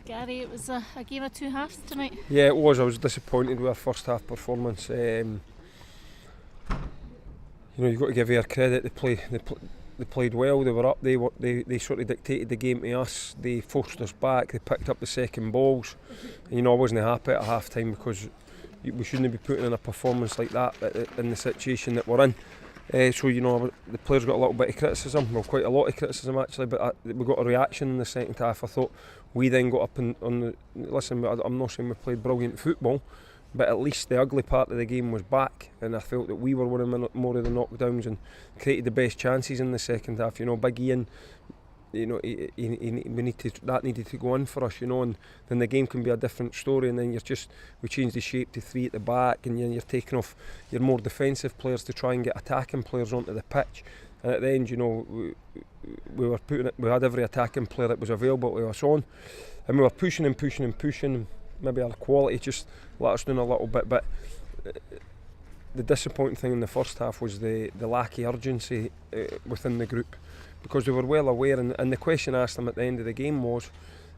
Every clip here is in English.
Gary, it was a game of two halves tonight. Yeah, it was. I was disappointed with our first half performance. You've got to give Ayr credit. They played well. They were up. They sort of dictated the game to us. They forced us back. They picked up the second balls. And, I wasn't happy at half time because we shouldn't be putting in a performance like that in the situation that we're in. The players got a little bit of criticism, well, quite a lot of criticism actually, but we got a reaction in the second half. I thought we then got up on the. Listen, I'm not saying we played brilliant football, but at least the ugly part of the game was back, and I felt that we were winning more of the knockdowns and created the best chances in the second half. Big Ian, that needed to go in for us, and then the game can be a different story. And then we changed the shape to three at the back, and you're taking off your more defensive players to try and get attacking players onto the pitch. And at the end, we had every attacking player that was available to us on, and we were pushing and pushing and pushing. Maybe our quality just let us down a little bit, but the disappointing thing in the first half was the lack of urgency within the group, because they were well aware, and the question I asked them at the end of the game was,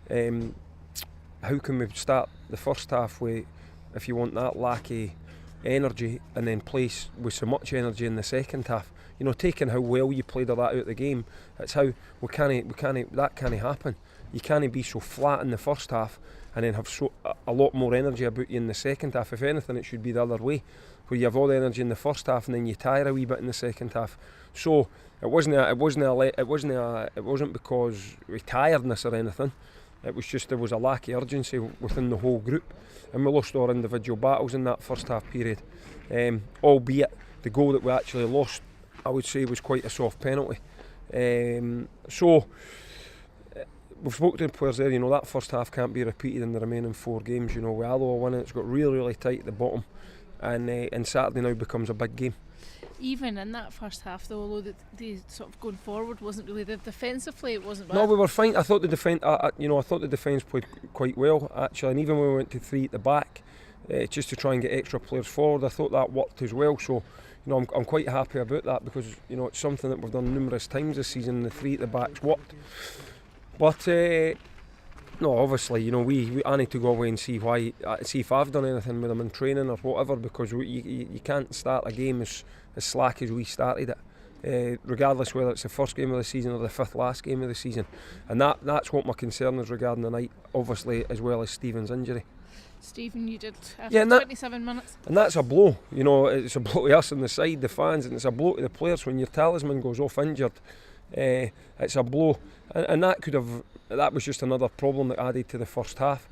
how can we start the first half with, if you want that lack of energy, and then play with so much energy in the second half? Taking how well you played all that out of the game, it's how that can't happen. You can't be so flat in the first half and then have a lot more energy about you in the second half. If anything, it should be the other way, where you have all the energy in the first half and then you tire a wee bit in the second half. So it wasn't because we tiredness or anything. It was just there was a lack of urgency within the whole group, and we lost our individual battles in that first half period. Albeit the goal that we actually lost, I would say, was quite a soft penalty. We've spoken to the players there, that first half can't be repeated in the remaining 4 games. With Alloa winning, it's got really, really tight at the bottom, and Saturday now becomes a big game. Even in that first half, though, although the sort of going forward wasn't really the defensively, it wasn't bad. No, we were fine. I thought the defence, I thought the defence played quite well actually, and even when we went to 3 at the back, just to try and get extra players forward, I thought that worked as well. So, I'm quite happy about that, because it's something that we've done numerous times this season. The 3 at the back's worked. But no, obviously, I need to go away and see if I've done anything with them in training or whatever, because you can't start a game as slack as we started it, regardless whether it's the first game of the season or the 5th last game of the season. And that's what my concern is regarding the night, obviously, as well as Stephen's injury. Stephen, you did after 27 minutes. And that's a blow, it's a blow to us on the side, the fans, and it's a blow to the players when your talisman goes off injured. It's a blow, and that was just another problem that added to the first half.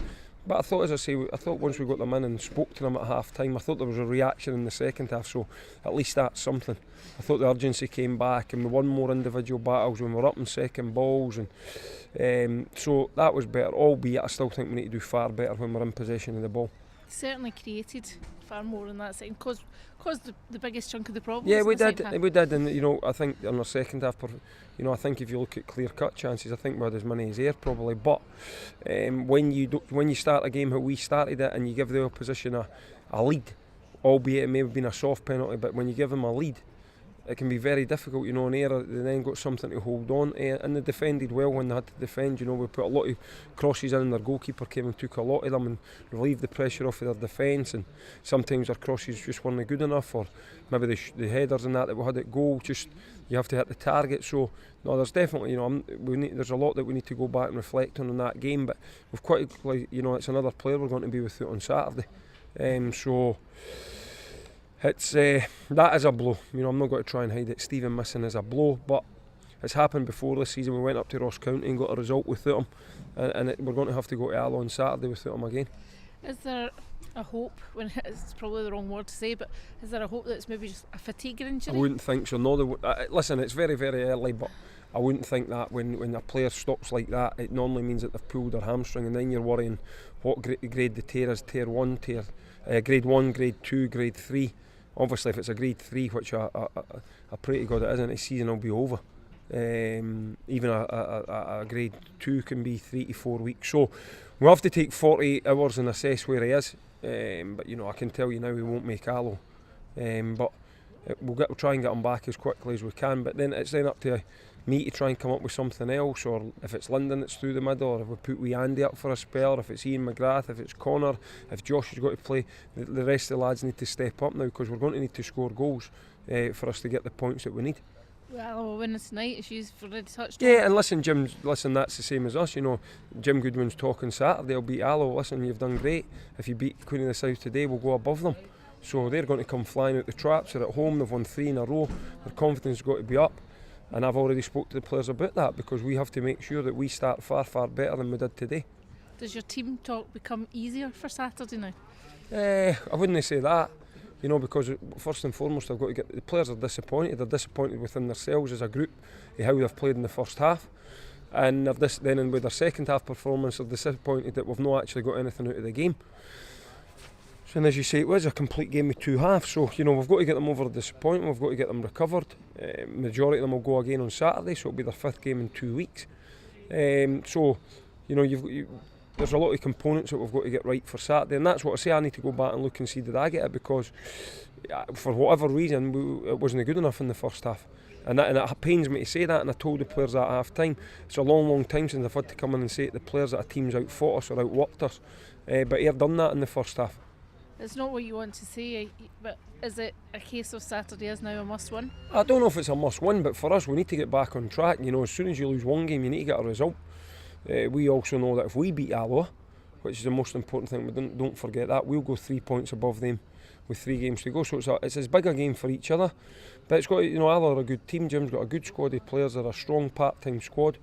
But I thought, as I say, once we got them in and spoke to them at half time, I thought there was a reaction in the second half, so at least that's something. I thought the urgency came back, and we won more individual battles when we were up in second balls, and so that was better, albeit I still think we need to do far better when we're in possession of the ball. Certainly created far more in that second, caused the biggest chunk of the problem. Yeah, we did, and I think in our second half, I think if you look at clear-cut chances, I think we had as many as Ayr probably. But when you start a game how we started it, and you give the opposition a lead, albeit it may have been a soft penalty, but when you give them a lead, it can be very difficult, and Ayr, they then got something to hold on to, and they defended well when they had to defend. We put a lot of crosses in, and their goalkeeper came and took a lot of them and relieved the pressure off of their defence, and sometimes our crosses just weren't good enough, or maybe the headers and that we had at goal, just you have to hit the target. So no, there's definitely, there's a lot that we need to go back and reflect on in that game, but we've quite, it's another player we're going to be with it on Saturday, so it's that is a blow. I'm not going to try and hide it. Stephen missing is a blow, but it's happened before this season. We went up to Ross County and got a result without him, and we're going to have to go to Alloa on Saturday without him again. Is there a hope, when it's probably the wrong word to say, but is there a hope that it's maybe just a fatigue injury? I wouldn't think so. No, listen, it's very, very early, but I wouldn't think that when a player stops like that, it normally means that they've pulled their hamstring, and then you're worrying what grade the tear is. Grade 1, grade 2, grade 3. Obviously, if it's a grade 3, which I pray to God it isn't, the season will be over. Even a grade 2 can be 3 to 4 weeks. So we'll have to take 48 hours and assess where he is. But I can tell you now we won't make Alloa. But we'll try and get him back as quickly as we can. But then it's then up to me to try and come up with something else, or if it's Lyndon that's through the middle, or if we put wee Andy up for a spell, or if it's Ian McGrath, if it's Connor, if Josh has got to play, the rest of the lads need to step up now, because we're going to need to score goals for us to get the points that we need. Well, we'll win this tonight, as you've already touched on. Yeah, and listen, that's the same as us, you know. Jim Goodwin's talking Saturday, I'll beat Alloa. Listen, you've done great. If you beat Queen of the South today, we'll go above them. So they're going to come flying out the traps. They're at home, they've won 3 in a row. Their confidence has got to be up. And I've already spoke to the players about that, because we have to make sure that we start far, far better than we did today. Does your team talk become easier for Saturday now? I wouldn't say that, you know, because first and foremost I've got to get the players are disappointed. They're disappointed within themselves as a group, how they've played in the first half, and then with their second half performance they're disappointed that we've not actually got anything out of the game. So, and as you say, it was a complete game with 2 halves, so you know we've got to get them over the disappointment, we've got to get them recovered. Majority of them will go again on Saturday, so it'll be their 5th game in 2 weeks. So you know there's a lot of components that we've got to get right for Saturday, and that's what I say. I need to go back and look and see did I get it, because for whatever reason it wasn't good enough in the first half, and it pains me to say that. And I told the players that at half time. It's a long time since I've had to come in and say to the players that a team's out fought us or out worked us, but he have done that in the first half. It's not what you want to say, but is it a case of Saturday is now a must-win? I don't know if it's a must-win, but for us we need to get back on track. You know, as soon as you lose one game you need to get a result. We also know that if we beat Alloa, which is the most important thing, we don't forget that, we'll go 3 points above them with 3 games to go. So it's as big a game for each other. But it's got, you know, Alloa are a good team. Jim's got a good squad of players. They're a strong part-time squad,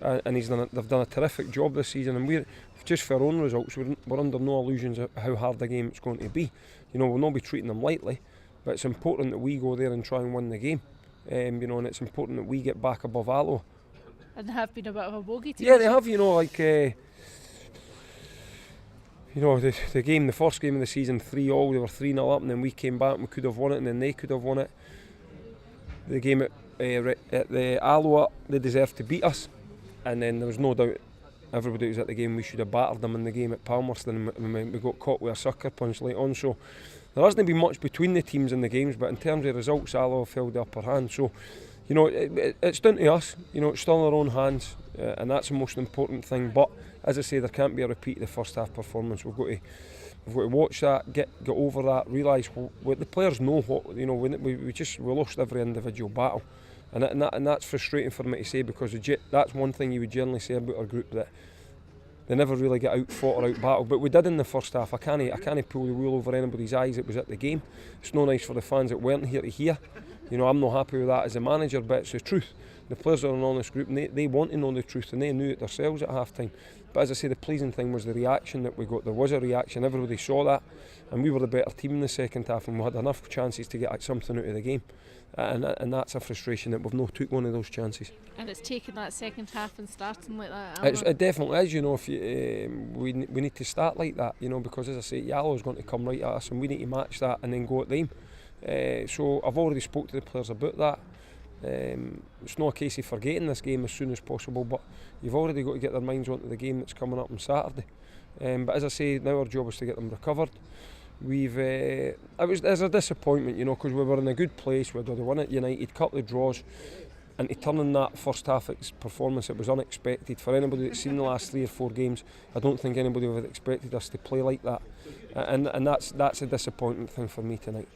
and they've done a terrific job this season. And we're just for our own results, we're under no illusions of how hard a game it's going to be. You know, we'll not be treating them lightly, but it's important that we go there and try and win the game. You know, and it's important that we get back above Alloa. And they have been a bit of a bogey team. Yeah, they have. You know, like you know, the game, the first game of the season, 3-3, they were 3-0 up, and then we came back and we could have won it, and then they could have won it. The game at the Alloa, they deserved to beat us, and then there was no doubt everybody was at the game we should have battered them in the game at Palmerston, and we got caught with a sucker punch late on. So there hasn't been much between the teams in the games, but in terms of results, Alloa have held the upper hand. So you know, it's down to us. You know, it's still in our own hands, and that's the most important thing. But as I say, there can't be a repeat of the first half performance. We've got to watch that, get over that, realise what the players know. What, you know, we lost every individual battle, and that's frustrating for me to say, because that's one thing you would generally say about our group, that they never really get out fought or out battled. But we did in the first half. I can't pull the wool over anybody's eyes that was at the game. It's no nice for the fans that weren't here to hear. You know, I'm not happy with that as a manager, but it's the truth. The players are an honest group, and they want to know the truth, and they knew it themselves at half time. But as I say, the pleasing thing was the reaction that we got. There was a reaction, everybody saw that, and we were the better team in the second half, and we had enough chances to get something out of the game. And that's a frustration that we've not took one of those chances. And it's taken that second half and starting like that. It definitely is, you know. If we need to start like that, you know, because as I say, Yallow's going to come right at us, and we need to match that and then go at them. So I've already spoke to the players about that. It's not a case of forgetting this game as soon as possible, but you've already got to get their minds onto the game that's coming up on Saturday. But as I say, now our job is to get them recovered. There's a disappointment, you know, because we were in a good place. We had won at United, couple of draws, and to turn in that first half performance, it was unexpected. For anybody that's seen the last 3 or 4 games, I don't think anybody would have expected us to play like that, and that's a disappointing thing for me tonight.